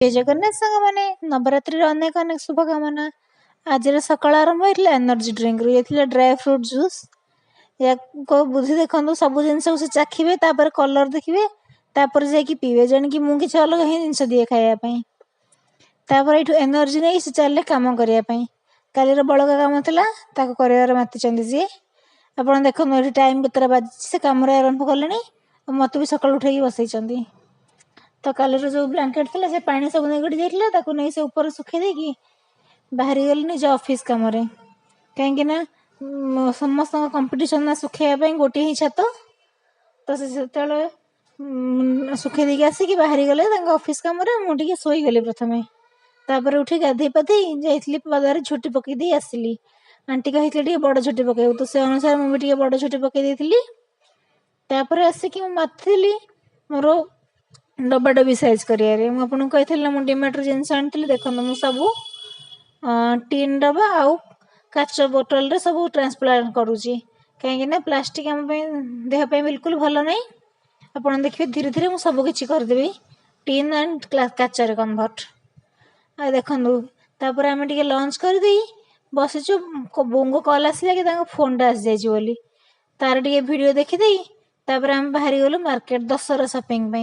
जय जगन्नाथ सांग मैंने नवरात्रि अनेक अनेक शुभकामना। आज सकाल आरंभ होता एनर्जी ड्रिंक रु ये ड्राई फ्रूट जूस या बुद्धि देखो सब जिन से चाखिए कलर देखिए जाकि पीवे जाणी मुझे किसी अलग ही जिन दिए खायापर ये एनर्जी नहीं से चलिए कम करने कालीर बड़का कम था कर माति सी आप देखो ये टाइम केतरा बाजी से कम आरंभ कले मत भी सकाल उठे बसई तो कालीर जो ब्लांकेट था से पानी सब नहीं जाता नहीं से ऊपर सुखे देकी बाहर गली निज ऑफिस कम कहीं समस्त कंपटीशन ना सुखाइबा गोटे ही छत तो से सुखे देकी आसिक बाहरी गले ऑफिस कम मुझे शोगली प्रथम तापर उठी गाधे पाधे जाइली पदार झुटी पकई आसली आंटी कही बड़ झुटी पकड़ तो से अनुसार मुझे बड़ झुटी पकई तापर आसिक माती मोर डब्बा डब्बी साइज करें डिमार्ट जिनस आनी देखो मुझे सब टीन डब्बा आउ काच बोतल रे सब ट्रांसप्लांट करुँची कहीं प्लास्टिक आम देहपाई बिल्कुल भल ना आप देखिए धीरे धीरे मुझे सबकि करदेवी टीन एंड काचर कन्वर्ट आ देखूँ तापर आम टे लंच कर बसीचु बोंग कल आसला कि फोनटा आसी जाइए तार टे भिड देखीदे तापर आम बाहरी गलु मार्केट दशहरा सपिंग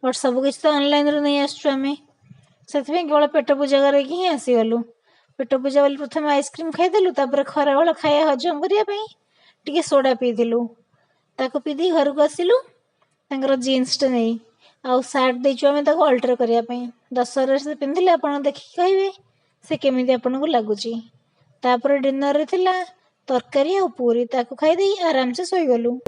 बट सब किसी तो ऑनलाइन रू नहीं आसुँ से केवल पेट पूजा करके ही आसीगलु पेट पूजा बोली प्रथम आइसक्रीम खाईदेलु तापर खरा बेल खाया हजम करने सोडा पीलु ताको पीदी घर को आसिलु जीन्सटा नहीं आउ सार्ट देचु आम अल्टर करने दशहरा से पिंधिले आप देखिए कहे से केमी आपन को लगुच डिनर रे तरकारी आ पूरी ताको खाईदे आराम से शोगलु।